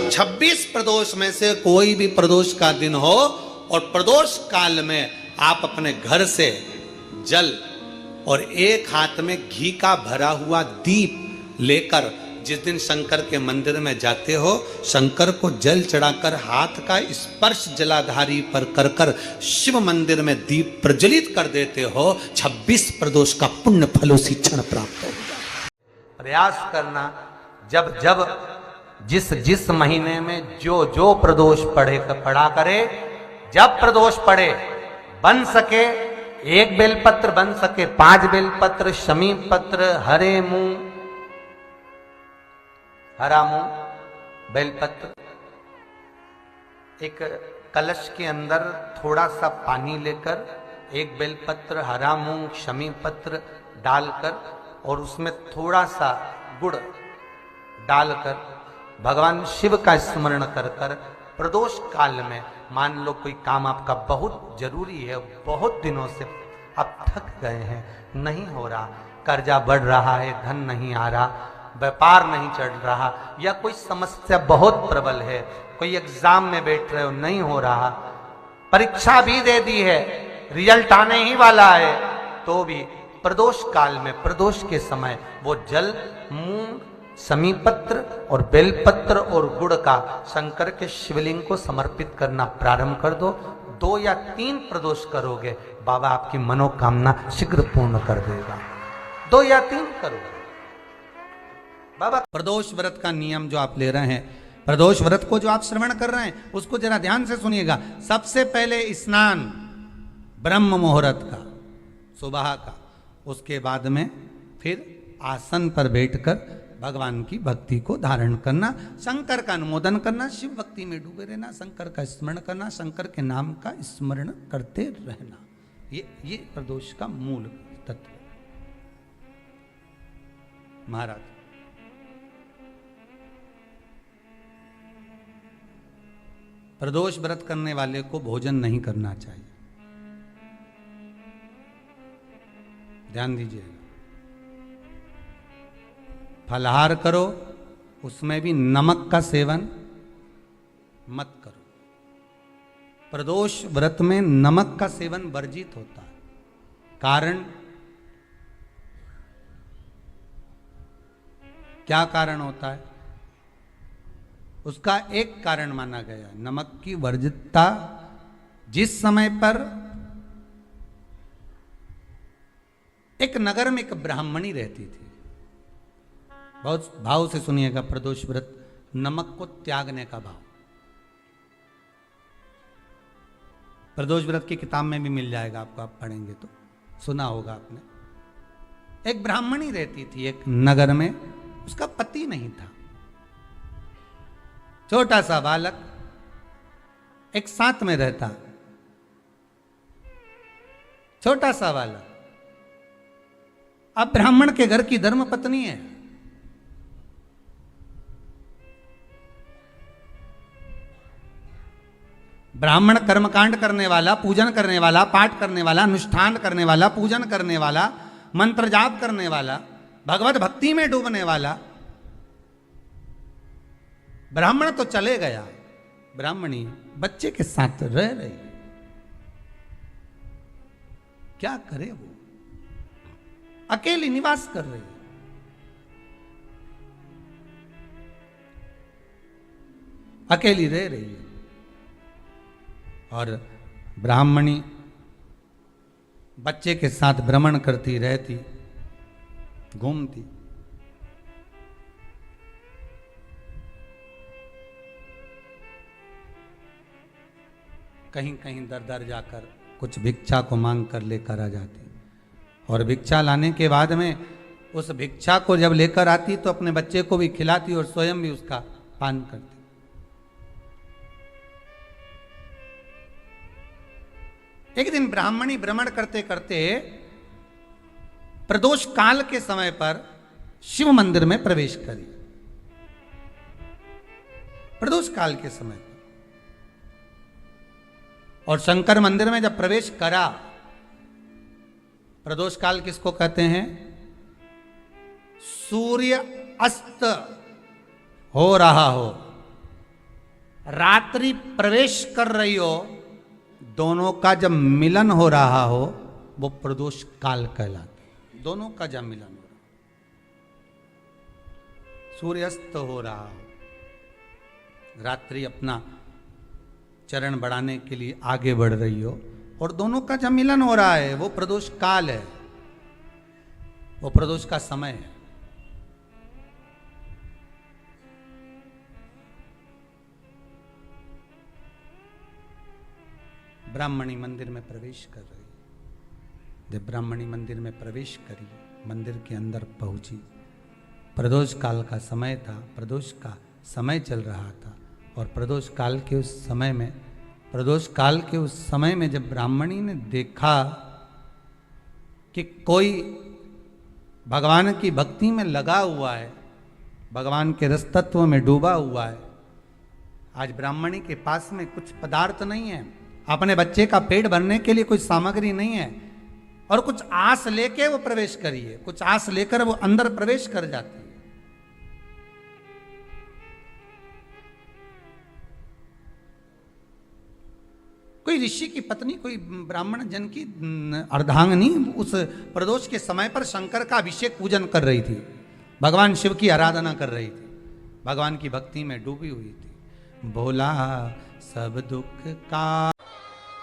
26 प्रदोष में से कोई भी प्रदोष का दिन हो और प्रदोष काल में आप अपने घर से जल और एक हाथ में घी का भरा हुआ दीप लेकर जिस दिन शंकर के मंदिर में जाते हो, शंकर को जल चढ़ाकर हाथ का स्पर्श जलाधारी पर कर कर शिव मंदिर में दीप प्रज्वलित कर देते हो, 26 प्रदोष का पुण्य फल उसी क्षण प्राप्त होगा। प्रयास करना, जब जब जिस महीने में जो प्रदोष पड़ा करे, जब प्रदोष पड़े, बन सके 1 बेलपत्र, बन सके 5 बेलपत्र, शमी पत्र, हरा मूंग, बेलपत्र, एक कलश के अंदर थोड़ा सा पानी लेकर 1 बेलपत्र, हरा मूंग, शमी पत्र डालकर और उसमें थोड़ा सा गुड़ डालकर भगवान शिव का स्मरण कर कर प्रदोष काल में, मान लो कोई काम आपका बहुत जरूरी है, बहुत दिनों से आप थक गए हैं, नहीं हो रहा, कर्जा बढ़ रहा है, धन नहीं आ रहा, व्यापार नहीं चढ़ रहा, या कोई समस्या बहुत प्रबल है, कोई एग्जाम में बैठ रहे हो, नहीं हो रहा, परीक्षा भी दे दी है, रिजल्ट आने ही वाला है, तो भी प्रदोष काल में, प्रदोष के समय वो जल, मूंग, समीपत्र और बेलपत्र और गुड़ का शंकर के शिवलिंग को समर्पित करना प्रारंभ कर दो। 2 या 3 प्रदोष करोगे, बाबा आपकी मनोकामना शीघ्र पूर्ण कर देगा। 2 या 3 करो बाबा। प्रदोष व्रत का नियम जो आप ले रहे हैं, प्रदोष व्रत को जो आप श्रवण कर रहे हैं, उसको जरा ध्यान से सुनिएगा। सबसे पहले स्नान ब्रह्म मुहूर्त का, सुबह का, उसके बाद में फिर आसन पर बैठकर भगवान की भक्ति को धारण करना, शंकर का अनुमोदन करना, शिव भक्ति में डूबे रहना, शंकर का स्मरण करना, शंकर के नाम का स्मरण करते रहना, ये प्रदोष का मूल तत्व। महाराज, प्रदोष व्रत करने वाले को भोजन नहीं करना चाहिए, ध्यान दीजिएगा। फलाहार करो, उसमें भी नमक का सेवन मत करो। प्रदोष व्रत में नमक का सेवन वर्जित होता है। कारण क्या कारण होता है? उसका एक कारण माना गया, नमक की वर्जितता। जिस समय पर एक नगर में एक ब्राह्मणी रहती थी, बहुत भाव से सुनिएगा, प्रदोष व्रत, नमक को त्यागने का भाव। प्रदोष व्रत की किताब में भी मिल जाएगा आपको, आप पढ़ेंगे तो सुना होगा आपने। एक ब्राह्मणी रहती थी एक नगर में, उसका पति नहीं था, छोटा सा बालक एक साथ में रहता, छोटा सा बालक। अब ब्राह्मण के घर की धर्म पत्नी है, ब्राह्मण कर्मकांड करने वाला, पूजन करने वाला, पाठ करने वाला, अनुष्ठान करने वाला, पूजन करने वाला, मंत्र जाप करने वाला, भगवत भक्ति में डूबने वाला। ब्राह्मण तो चले गया, ब्राह्मणी बच्चे के साथ रह रही, क्या करे वो, अकेली निवास कर रही, अकेली रह रही है। और ब्राह्मणी बच्चे के साथ भ्रमण करती रहती, घूमती। कहीं कहीं दर दर जाकर कुछ भिक्षा को मांग कर लेकर आ जाती, और भिक्षा लाने के बाद में उस भिक्षा को जब लेकर आती तो अपने बच्चे को भी खिलाती और स्वयं भी उसका पान करती। एक दिन ब्राह्मणी भ्रमण करते करते प्रदोष काल के समय पर शिव मंदिर में प्रवेश करी। प्रदोष काल के समय पर, और शंकर मंदिर में जब प्रवेश करा, प्रदोष काल किसको कहते हैं? सूर्य अस्त हो रहा हो, रात्रि प्रवेश कर रही हो, दोनों का जब मिलन हो रहा हो वो प्रदोष काल कहलाता। दोनों का जब मिलन हो रहा, सूर्यास्त हो रहा हो, रात्रि अपना चरण बढ़ाने के लिए आगे बढ़ रही हो और दोनों का जब मिलन हो रहा है, वो प्रदोष काल है, वो प्रदोष का समय है। ब्राह्मणी मंदिर में प्रवेश कर रही, जब ब्राह्मणी मंदिर में प्रवेश करी, मंदिर के अंदर पहुंची, प्रदोष काल का समय था, प्रदोष का समय चल रहा था और प्रदोष काल के उस समय में, प्रदोष काल के उस समय में जब ब्राह्मणी ने देखा कि कोई भगवान की भक्ति में लगा हुआ है, भगवान के रस तत्व में डूबा हुआ है, आज ब्राह्मणी के पास में कुछ पदार्थ नहीं है, अपने बच्चे का पेट भरने के लिए कोई सामग्री नहीं है और कुछ आस लेके वो प्रवेश करिए, कुछ आस लेकर वो अंदर प्रवेश कर जाती है। कोई ऋषि की पत्नी, कोई ब्राह्मण जन की अर्धांगिनी उस प्रदोष के समय पर शंकर का अभिषेक पूजन कर रही थी, भगवान शिव की आराधना कर रही थी, भगवान की भक्ति में डूबी हुई थी। बोला सब दुख का,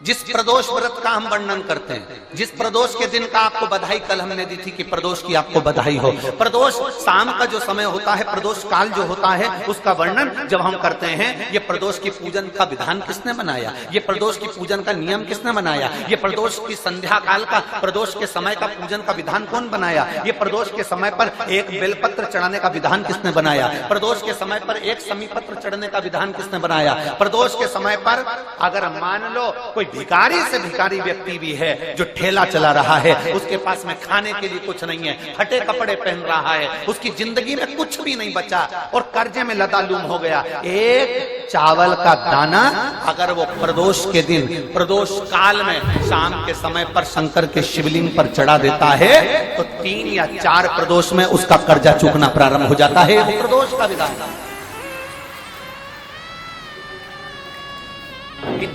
जिस प्रदोष व्रत का हम वर्णन करते हैं, जिस प्रदोष के दिन का आपको बधाई कल हमने दी थी कि प्रदोष की आपको बधाई हो, प्रदोष शाम का जो समय होता है, प्रदोष काल जो होता है, उसका वर्णन जब हम करते हैं, ये प्रदोष की पूजन का विधान किसने बनाया, ये प्रदोष की पूजन का नियम किसने बनाया, ये प्रदोष की संध्या काल का, प्रदोष के समय का पूजन का विधान कौन बनाया, ये प्रदोष के समय पर एक बेलपत्र चढ़ाने का विधान किसने बनाया, प्रदोष के समय पर एक समीपत्र चढ़ने का विधान किसने बनाया, प्रदोष के समय पर अगर मान लो कोई भिखारी से भिखारी व्यक्ति भी है जो ठेला चला रहा है, उसके पास में खाने के लिए कुछ नहीं है, फटे कपड़े पहन रहा है, उसकी जिंदगी में कुछ भी नहीं बचा और कर्जे में लदालूम हो गया, एक चावल का दाना अगर वो प्रदोष के दिन, प्रदोष काल में शाम के समय पर शंकर के शिवलिंग पर चढ़ा देता है तो 3 या 4 प्रदोष में उसका कर्जा चूकना प्रारंभ हो जाता है। प्रदोष का विधान,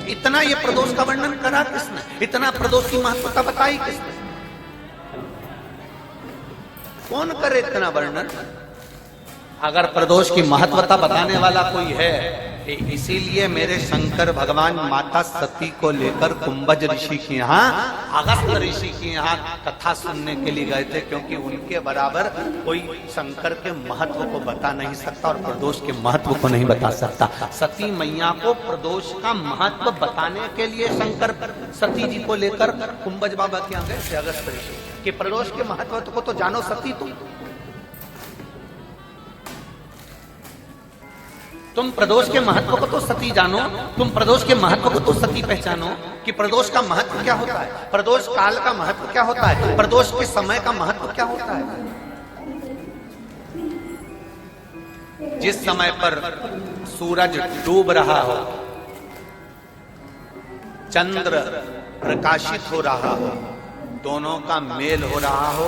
इतना ये प्रदोष का वर्णन करा किसने, इतना प्रदोष की महत्वता बताई किसने, कौन करे इतना वर्णन। अगर प्रदोष की महत्वता बताने वाला कोई है, इसीलिए मेरे शंकर भगवान माता सती को लेकर कुंभज ऋषि के यहाँ, अगस्त्य ऋषि के यहाँ कथा सुनने के लिए गए थे, क्योंकि उनके बराबर कोई शंकर के महत्व को बता नहीं सकता और प्रदोष के महत्व को नहीं बता सकता। सती मैया को प्रदोष का महत्व बताने के लिए शंकर सती जी को लेकर कुंभज बाबा के यहाँ गए थे, अगस्त्य ऋषि, कि प्रदोष के महत्व को तो जानो सती, तुम प्रदोष के महत्व को तो सती जानो, तुम प्रदोष के महत्व को तो सती पहचानो कि प्रदोष का महत्व क्या होता है, प्रदोष काल का महत्व क्या होता है, प्रदोष के समय का महत्व क्या होता है। जिस समय पर सूरज डूब रहा हो, चंद्र प्रकाशित हो रहा हो, दोनों का मेल हो रहा हो,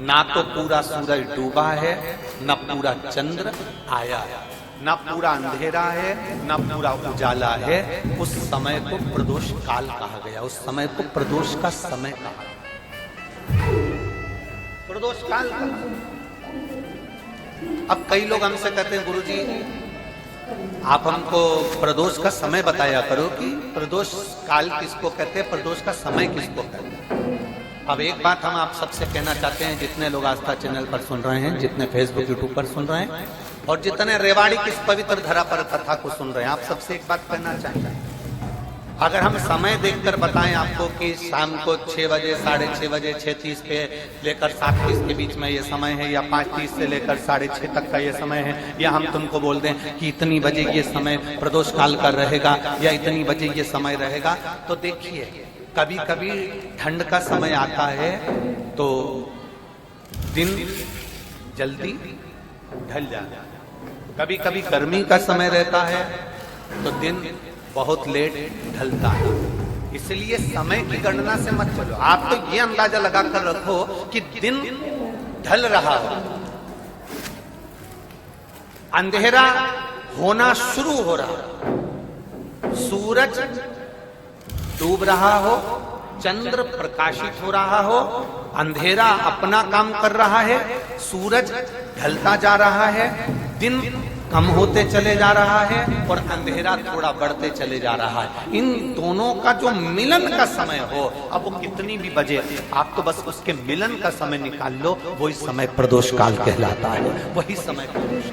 ना तो पूरा सूरज डूबा है, न पूरा चंद्र आया है, न पूरा अंधेरा है, न पूरा उजाला है, उस समय को प्रदोष काल कहा गया, उस समय को प्रदोष का समय कहा, प्रदोष काल कहा। अब कई लोग हमसे कहते हैं, गुरुजी आप हमको प्रदोष का समय बताया करो कि प्रदोष काल किसको कहते हैं, प्रदोष का समय किसको कहते हैं। अब एक बात हम आप सबसे कहना चाहते हैं, जितने लोग आस्था चैनल पर सुन रहे हैं, जितने फेसबुक यूट्यूब पर सुन रहे हैं और जितने रेवाड़ी की इस पवित्र धरा पर कथा को सुन रहे हैं, आप सबसे एक बात कहना चाहते हैं, अगर हम समय देखकर बताएं आपको कि शाम को 6 बजे, 6:30 बजे, 6:30 पे लेकर 7:30 के बीच में ये समय है, या 5:30 से लेकर 6:30 तक का ये समय है, या हम तुमको बोल दें कि इतनी बजे ये समय प्रदोष काल का रहेगा या इतनी बजे ये समय रहेगा, तो देखिए कभी कभी ठंड का समय आता है तो दिन जल्दी ढल जाता है, कभी कभी गर्मी का समय रहता है तो दिन बहुत लेट ढलता है। इसलिए समय की गणना से मत चलो, आप तो ये अंदाजा लगा कर रखो कि दिन ढल रहा हो, अंधेरा होना शुरू हो रहा है। सूरज डूब रहा हो, चंद्र प्रकाशित हो रहा हो, अंधेरा अपना काम कर रहा है, सूरज ढलता जा रहा है, दिन कम होते चले जा रहा है और अंधेरा थोड़ा बढ़ते चले जा रहा है। इन दोनों का जो मिलन का समय हो, अब वो कितनी भी बजे, आप तो बस उसके मिलन का समय निकाल लो, वही समय प्रदोष काल कहलाता है, वही समय प्रदोष।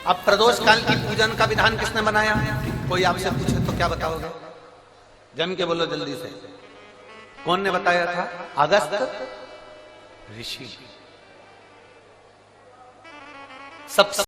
अब प्रदोष काल की पूजन का विधान किसने बनाया? कोई आपसे पूछे तो क्या बताओगे? जम के बोलो जल्दी से। कौन ने बताया था? अगस्त ऋषि। सब